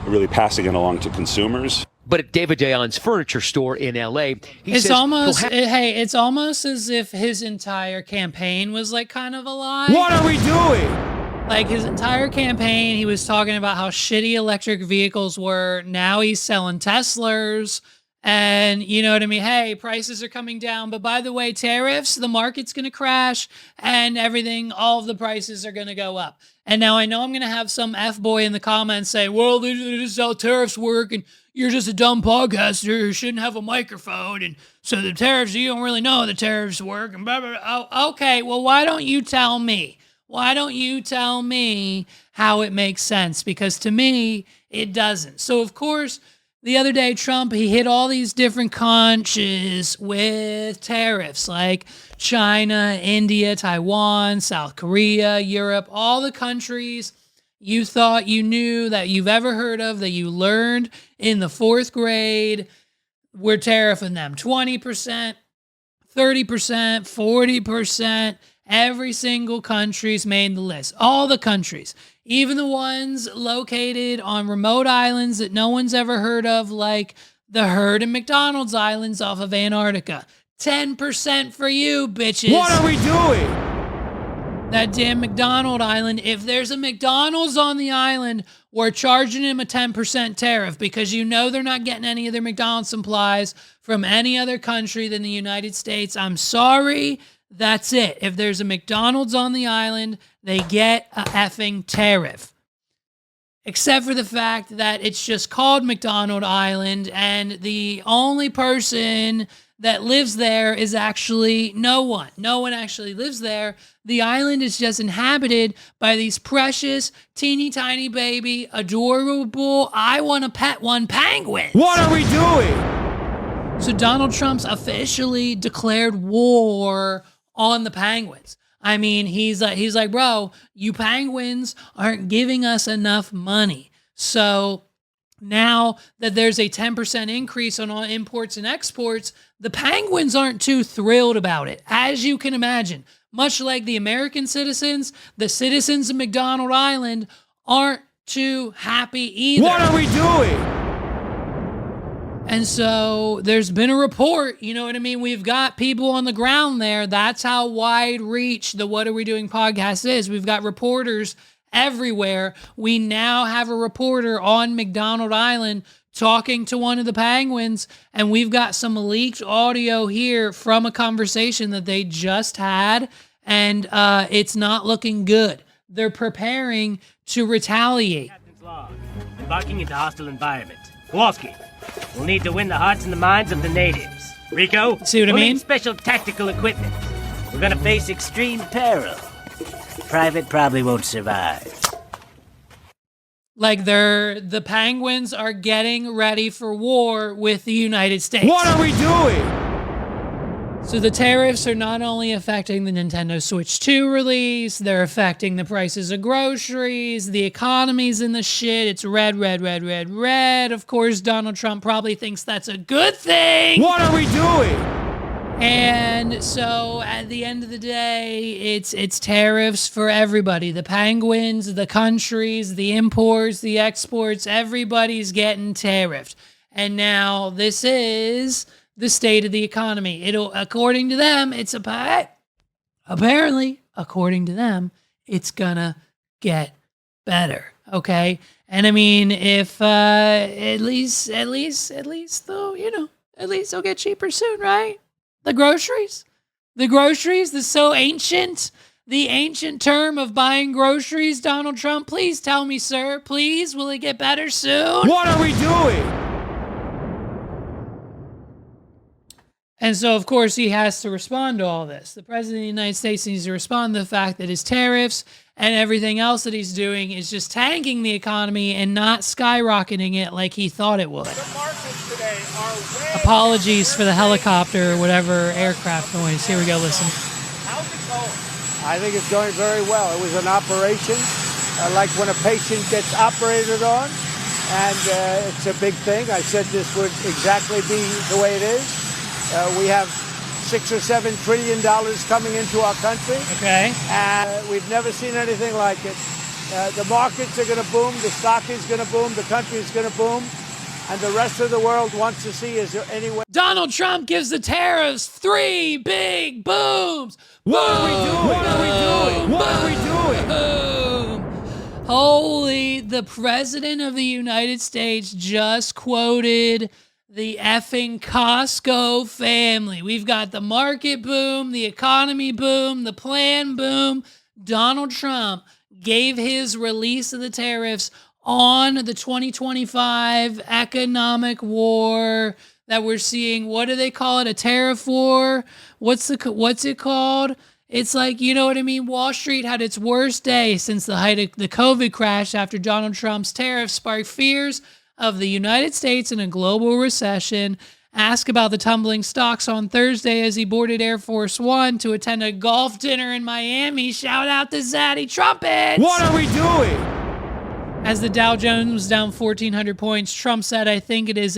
really passing it along to consumers. But at David Dion's furniture store in L.A., it's almost as if his entire campaign was like kind of a lie. What are we doing? Like his entire campaign, he was talking about how shitty electric vehicles were. Now he's selling Teslas. And you know what I mean? Hey, prices are coming down. But by the way, tariffs, the market's going to crash and everything, all of the prices are going to go up. And now I know I'm going to have some F-boy in the comments say, well, this is how tariffs work. And you're just a dumb podcaster who shouldn't have a microphone. And so the tariffs, you don't really know how the tariffs work. And blah, blah, blah. Oh, okay, well, why don't you tell me? Why don't you tell me how it makes sense? Because to me, it doesn't. So, of course, the other day, Trump, he hit all these different countries with tariffs, like China, India, Taiwan, South Korea, Europe, all the countries you thought you knew that you've ever heard of, that you learned in the 4th grade, we're tariffing them 20%, 30%, 40%. Every single country's made the list. All the countries. Even the ones located on remote islands that no one's ever heard of, like the Heard and McDonald's Islands off of Antarctica. 10% for you, bitches. What are we doing? That damn McDonald Island. If there's a McDonald's on the island, we're charging him a 10% tariff because they're not getting any of their McDonald's supplies from any other country than the United States. I'm sorry. That's it. If there's a McDonald's on the island, they get a effing tariff. Except for the fact that it's just called McDonald Island, and the only person that lives there is actually no one. No one actually lives there. The island is just inhabited by these precious, teeny tiny baby, adorable, I want to pet one penguins. What are we doing? So Donald Trump's officially declared war on the penguins. I mean, he's like, bro, you penguins aren't giving us enough money. So now that there's a 10% increase on all imports and exports, the penguins aren't too thrilled about it, as you can imagine. Much like the American citizens, the citizens of McDonald Island aren't too happy either. What are we doing? And so there's been a report, you know what I mean? We've got people on the ground there. That's how wide reach the What Are We Doing podcast is. We've got reporters everywhere. We now have a reporter on McDonald Island talking to one of the penguins, and we've got some leaked audio here from a conversation that they just had, and it's not looking good. They're preparing to retaliate. Captain's log. Embarking into hostile environment. Kowalski, we'll need to win the hearts and the minds of the natives. Rico, see what I mean? Need special tactical equipment. We're gonna face extreme peril. Private probably won't survive. Like the penguins are getting ready for war with the United States. What are we doing? So the tariffs are not only affecting the Nintendo Switch 2 release, they're affecting the prices of groceries, the economy's in the shit, it's red, red, red, red, red. Of course, Donald Trump probably thinks that's a good thing. What are we doing? And so at the end of the day, it's tariffs for everybody. The penguins, the countries, the imports, the exports, everybody's getting tariffed. And now this is the state of the economy. According to them, apparently, according to them, it's gonna get better. Okay. And I mean, if at least though, you know, at least they'll get cheaper soon, right? The groceries, that's so ancient. The ancient term of buying groceries, Donald Trump, please tell me, sir, please, will it get better soon? What are we doing? And so, of course, he has to respond to all this. The president of the United States needs to respond to the fact that his tariffs and everything else that he's doing is just tanking the economy and not skyrocketing it like he thought it would. Apologies for the helicopter or whatever aircraft noise. Here we go, listen. How's it going? I think it's going very well. It was an operation, like when a patient gets operated on, and it's a big thing. I said this would exactly be the way it is. We have $6 or $7 trillion coming into our country. Okay. And we've never seen anything like it. The markets are going to boom. The stock is going to boom. The country is going to boom. And the rest of the world wants to see, is there any way? Donald Trump gives the tariffs 3 big booms. What are we doing? What are we doing? What are we doing? Boom. Holy, the president of the United States just quoted the effing Costco family. We've got the market boom, the economy boom, the plan boom. Donald Trump gave his release of the tariffs on the 2025 economic war that we're seeing. What do they call it? A tariff war? What's it called? It's like, you know what I mean? Wall Street had its worst day since the height of the COVID crash after Donald Trump's tariffs sparked fears of the United States in a global recession. Ask about the tumbling stocks on Thursday as he boarded Air Force One to attend a golf dinner in Miami. Shout out to Zaddy Trumpets. What are we doing? As the Dow Jones was down 1,400 points, Trump said, I think it's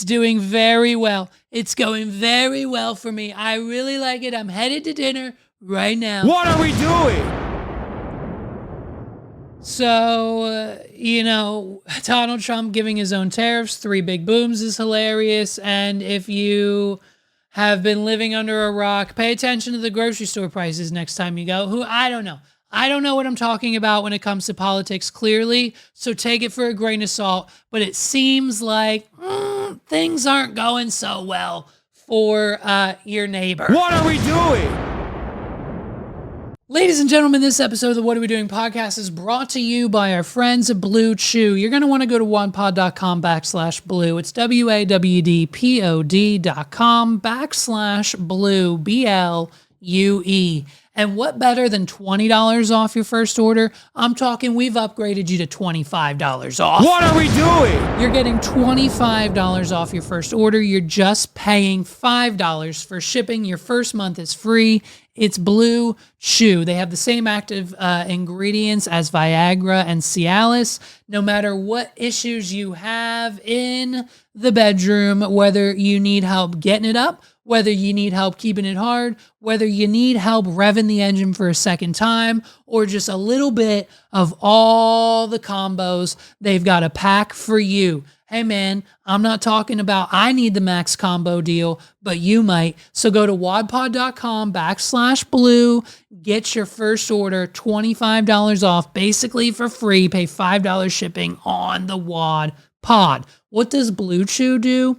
doing very well. It's going very well for me. I really like it. I'm headed to dinner right now. What are we doing? So, you know, Donald Trump giving his own tariffs, 3 big booms is hilarious. And if you have been living under a rock, pay attention to the grocery store prices next time you go. I don't know. I don't know what I'm talking about when it comes to politics, clearly. So take it for a grain of salt. But it seems like things aren't going so well for your neighbor. What are we doing? Ladies and gentlemen, this episode of the What Are We Doing podcast is brought to you by our friends at Blue Chew. You're going to want to go to onepod.com/blue. It's WAWDPOD.com/blue, BLUE. And what better than $20 off your first order? I'm talking we've upgraded you to $25 off. What are we doing? You're getting $25 off your first order. You're just paying $5 for shipping. Your first month is free. It's Blue Chew. They have the same active ingredients as Viagra and Cialis. No matter what issues you have in the bedroom, whether you need help getting it up, whether you need help keeping it hard, whether you need help revving the engine for a second time, or just a little bit of all the combos, they've got a pack for you. Hey man, I'm not talking about I need the max combo deal, but you might. So go to wadpod.com/blue, get your first order, $25 off, basically for free. Pay $5 shipping on the Wad Pod. What does Blue Chew do?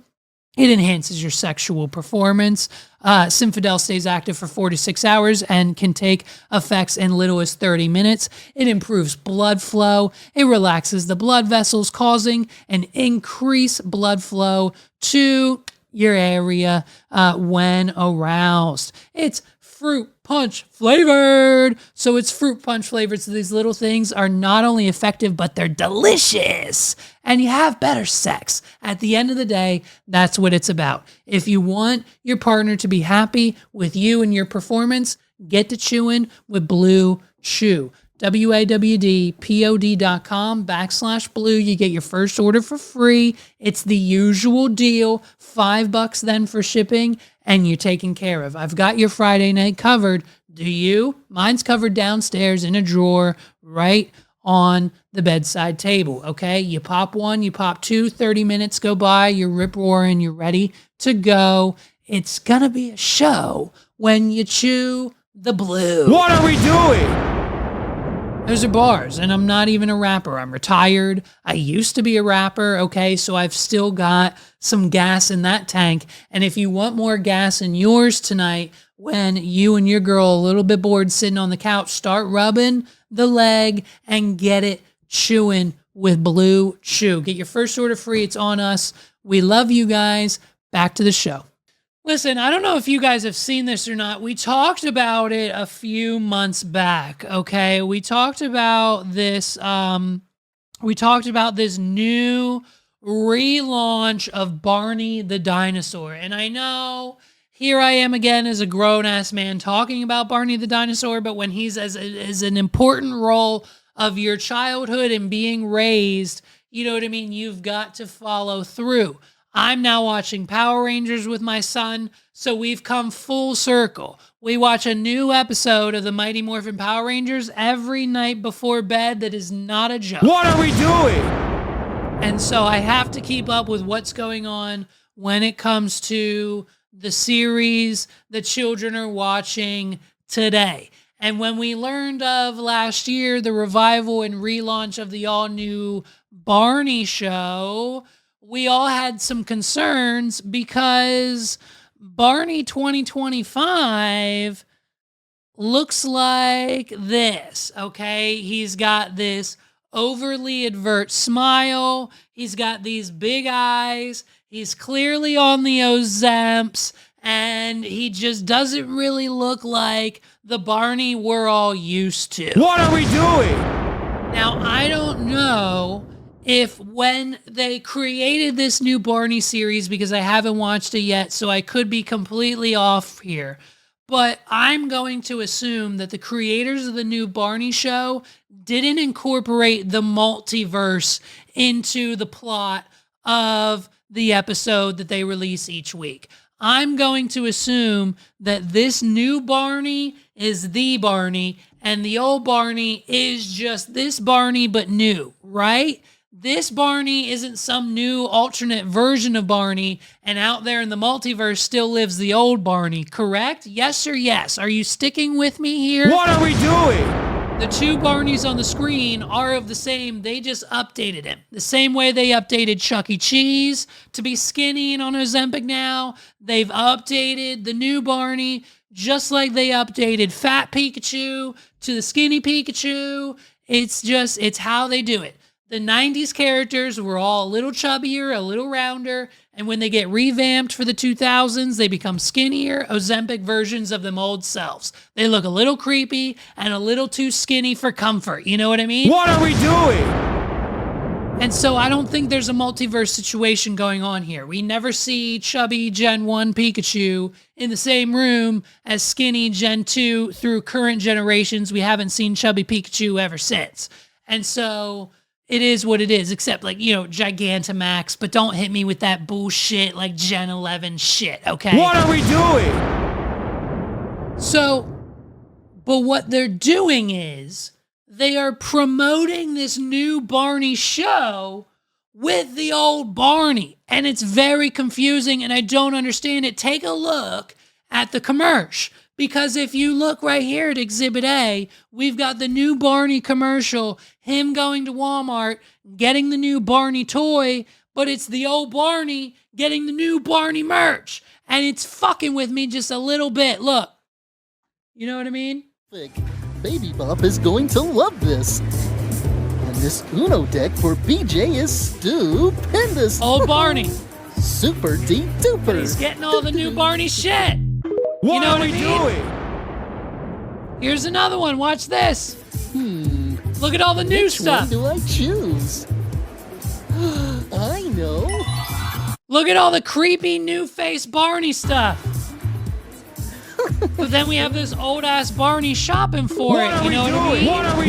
It enhances your sexual performance. Synfidel stays active for 4 to 6 hours and can take effects in little as 30 minutes. It improves blood flow. It relaxes the blood vessels, causing an increased blood flow to your area when aroused. It's fruit punch flavored. So it's fruit punch flavored. So these little things are not only effective, but they're delicious. And you have better sex. At the end of the day, that's what it's about. If you want your partner to be happy with you and your performance, get to chewing with Blue Chew. WAWDPOD.com/blue. You get your first order for free. It's the usual deal, $5 then for shipping, and you're taken care of. I've got your Friday night covered. Do you? Mine's covered downstairs in a drawer right on the bedside table, okay? You pop one, you pop two, 30 minutes go by, you're rip-roaring, you're ready to go. It's gonna be a show when you chew the blue. What are we doing? Those are bars, and I'm not even a rapper. I'm retired. I used to be a rapper, okay? So I've still got some gas in that tank. And if you want more gas in yours tonight, when you and your girl a little bit bored sitting on the couch, start rubbing the leg and get it chewing with Blue Chew. Get your first order free. It's on us. We love you guys. Back to the show. Listen, I don't know if you guys have seen this or not. We talked about it a few months back, okay? We talked about this new relaunch of Barney the Dinosaur. And I know here I am again as a grown-ass man talking about Barney the Dinosaur, but when he's as an important role of your childhood and being raised, you know what I mean? You've got to follow through. I'm now watching Power Rangers with my son, so we've come full circle. We watch a new episode of the Mighty Morphin Power Rangers every night before bed. That is not a joke. What are we doing? And so I have to keep up with what's going on when it comes to the series the children are watching today. And when we learned of last year the revival and relaunch of the all-new Barney show, we all had some concerns because Barney 2025 looks like this, okay? He's got this overly overt smile. He's got these big eyes. He's clearly on the Ozemps, and he just doesn't really look like the Barney we're all used to. What are we doing? Now, I don't know if when they created this new Barney series, because I haven't watched it yet, so I could be completely off here, but I'm going to assume that the creators of the new Barney show didn't incorporate the multiverse into the plot of the episode that they release each week. I'm going to assume that this new Barney is the Barney, and the old Barney is just this Barney but new, right? This Barney isn't some new alternate version of Barney, and out there in the multiverse still lives the old Barney, correct? Yes or yes? Are you sticking with me here? What are we doing? The two Barneys on the screen are of the same, they just updated him. The same way they updated Chuck E. Cheese to be skinny and on Ozempic now, they've updated the new Barney just like they updated Fat Pikachu to the skinny Pikachu. It's how they do it. The 90s characters were all a little chubbier, a little rounder, and when they get revamped for the 2000s, they become skinnier, Ozempic versions of them old selves. They look a little creepy and a little too skinny for comfort. You know what I mean? What are we doing? And so I don't think there's a multiverse situation going on here. We never see chubby Gen 1 Pikachu in the same room as skinny Gen 2 through current generations. We haven't seen chubby Pikachu ever since. And so it is what it is, except like, Gigantamax, but don't hit me with that bullshit like Gen 11 shit, okay? What are we doing? So, but what they're doing is they are promoting this new Barney show with the old Barney. And it's very confusing and I don't understand it. Take a look at the commercial. Because if you look right here at Exhibit A, we've got the new Barney commercial, him going to Walmart, getting the new Barney toy, but it's the old Barney getting the new Barney merch. And it's fucking with me just a little bit. Look. You know what I mean? Baby Bop is going to love this. And this Uno deck for BJ is stupendous. Old Barney. Super deep duper. He's getting all the new Barney shit. What you know are what we I mean? doing? Here's another one. Watch this. Look at all the new stuff. Which one do I choose? I know. Look at all the creepy new face Barney stuff. But then we have this old ass Barney shopping for it. You know what I mean? What are we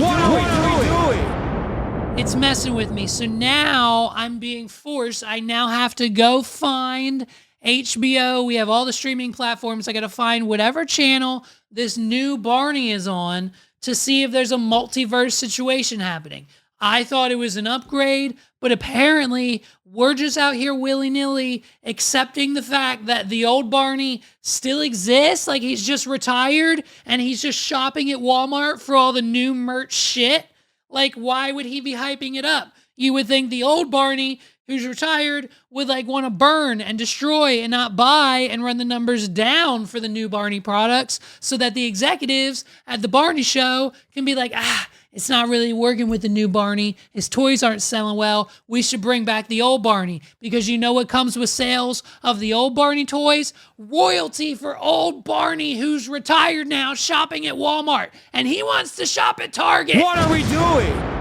doing? It's messing with me. So now I'm being forced. I now have to go find HBO. We have all the streaming platforms. I got to find whatever channel this new Barney is on to see if there's a multiverse situation happening. I thought it was an upgrade, but apparently we're just out here willy-nilly accepting the fact that the old Barney still exists. Like he's just retired and he's just shopping at Walmart for all the new merch shit. Like, why would he be hyping it up? You would think the old Barney who's retired would like want to burn and destroy and not buy and run the numbers down for the new Barney products so that the executives at the Barney show can be like, it's not really working with the new Barney. His toys aren't selling well. We should bring back the old Barney because you know what comes with sales of the old Barney toys? Royalty for old Barney who's retired now shopping at Walmart and he wants to shop at Target. What are we doing?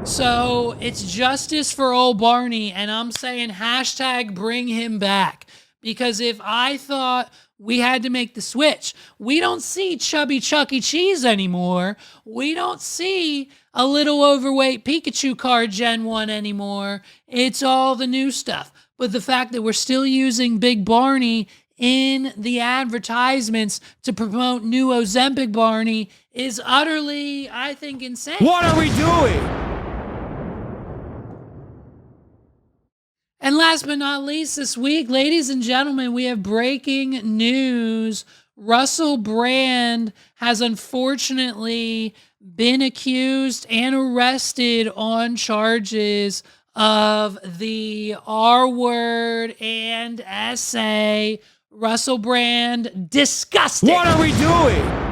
So it's justice for old Barney, and I'm saying hashtag bring him back. Because if I thought we had to make the switch, we don't see chubby Chuck E. Cheese anymore. We don't see a little overweight Pikachu card Gen 1 anymore. It's all the new stuff. But the fact that we're still using Big Barney in the advertisements to promote new Ozempic Barney is utterly, I think, insane. What are we doing? And last but not least, this week, ladies and gentlemen, we have breaking news. Russell Brand has unfortunately been accused and arrested on charges of the R word and essay. Russell Brand, disgusting. What are we doing?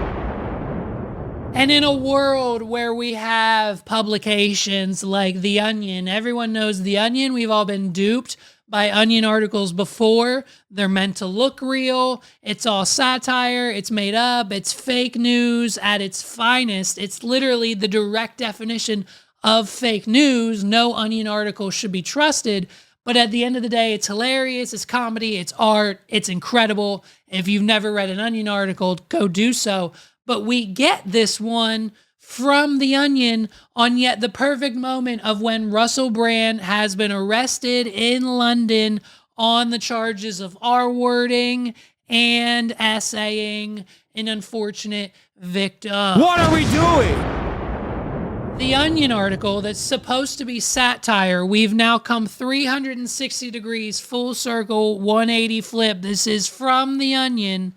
And in a world where we have publications like The Onion, everyone knows The Onion. We've all been duped by Onion articles before. They're meant to look real. It's all satire. It's made up. It's fake news at its finest. It's literally the direct definition of fake news. No Onion article should be trusted. But at the end of the day, it's hilarious. It's comedy. It's art. It's incredible. If you've never read an Onion article, go do so. But we get this one from The Onion on yet the perfect moment of when Russell Brand has been arrested in London on the charges of R-wording and essaying an unfortunate victim. What are we doing? The Onion article that's supposed to be satire, we've now come 360 degrees, full circle, 180 flip. This is from The Onion.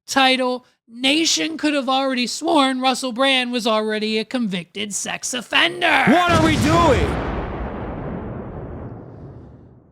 Title: Nation could have already sworn Russell Brand was already a convicted sex offender. What are we doing?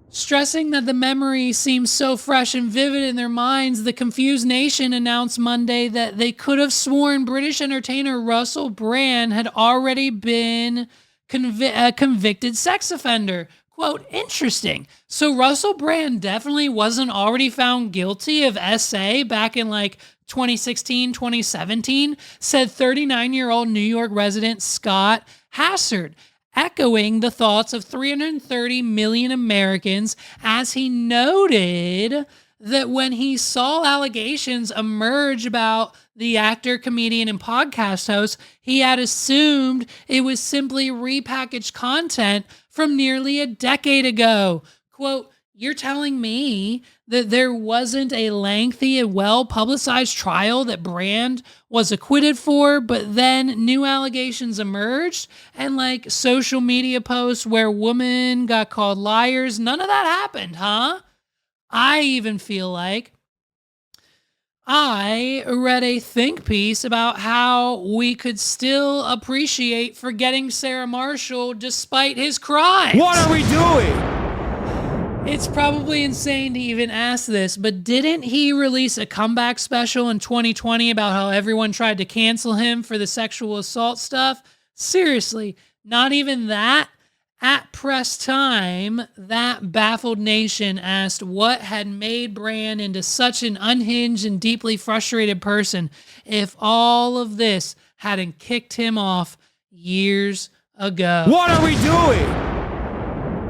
Stressing that the memory seems so fresh and vivid in their minds, the confused nation announced Monday that they could have sworn British entertainer Russell Brand had already been a convicted sex offender. Quote, interesting. So Russell Brand definitely wasn't already found guilty of SA back in like 2016, 2017, said 39-year-old New York resident Scott Hassard. echoing the thoughts of 330 million Americans, as he noted that when he saw allegations emerge about the actor, comedian, and podcast host, he had assumed it was simply repackaged content from nearly a decade ago. Quote, "You're telling me that there wasn't a lengthy and well-publicized trial that Brand was acquitted for, but then new allegations emerged and like social media posts where women got called liars? None of that happened, huh?" I even feel like I read a think piece about how we could still appreciate forgetting Sarah Marshall despite his crimes. What are we doing? It's probably insane to even ask this, but didn't he release a comeback special in 2020 about how everyone tried to cancel him for the sexual assault stuff? Seriously, not even that? At press time, that baffled nation asked what had made Brand into such an unhinged and deeply frustrated person if all of this hadn't kicked him off years ago. What are we doing?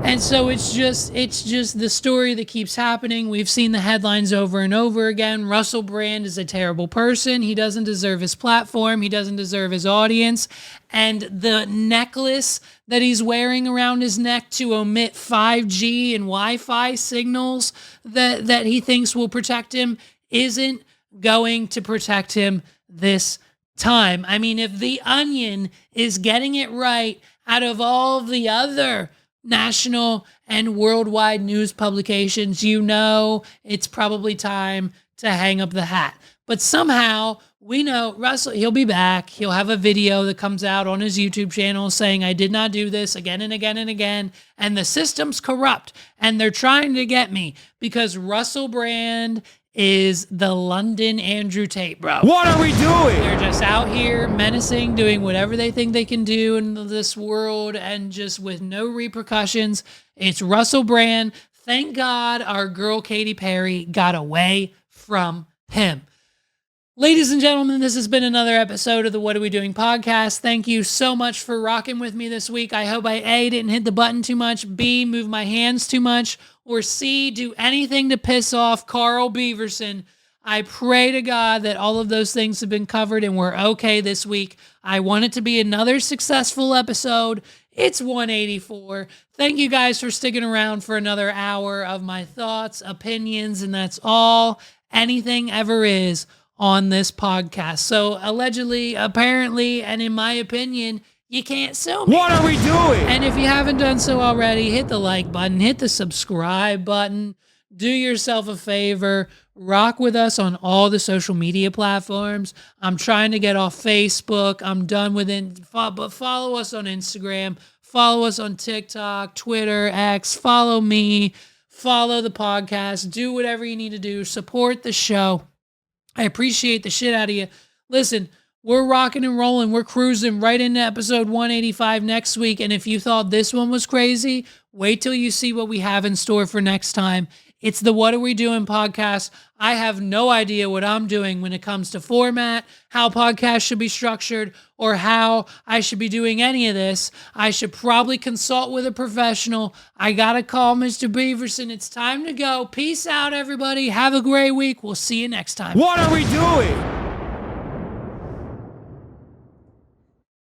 And so it's just the story that keeps happening. We've seen the headlines over and over again. Russell Brand is a terrible person. He doesn't deserve his platform. He doesn't deserve his audience. And the necklace that he's wearing around his neck to omit 5G and Wi-Fi signals that he thinks will protect him isn't going to protect him this time. I mean, if The Onion is getting it right out of all the other national and worldwide news publications, you know it's probably time to hang up the hat. But somehow we know Russell, he'll be back. He'll have a video that comes out on his YouTube channel saying, "I did not do this," again and again and again. And the system's corrupt and they're trying to get me because Russell Brand is the London Andrew Tate, bro. What are we doing? They're just out here menacing, doing whatever they think they can do in this world and just with no repercussions. It's Russell Brand. Thank God our girl Katy Perry got away from him. Ladies and gentlemen, this has been another episode of the What Are We Doing podcast. Thank you so much for rocking with me this week. I hope I A, didn't hit the button too much, B, move my hands too much, or C, do anything to piss off Carl Beaverson. I pray to God that all of those things have been covered and we're okay this week. I want it to be another successful episode. It's 184. Thank you guys for sticking around for another hour of my thoughts, opinions, and that's all anything ever is on this podcast. So allegedly, apparently, and in my opinion, you can't sue me. What are we doing? And if you haven't done so already, hit the like button, hit the subscribe button, do yourself a favor, rock with us on all the social media platforms. I'm trying to get off Facebook. I'm done with it, but follow us on Instagram, follow us on TikTok, Twitter, X, follow me, follow the podcast, do whatever you need to do, support the show. I appreciate the shit out of you. Listen, we're rocking and rolling. We're cruising right into episode 185 next week. And if you thought this one was crazy, wait till you see what we have in store for next time. It's the What Are We Doing podcast. I have no idea what I'm doing when it comes to format, how podcasts should be structured, or how I should be doing any of this. I should probably consult with a professional. I got to call Mr. Beaverson. It's time to go. Peace out, everybody. Have a great week. We'll see you next time. What are we doing?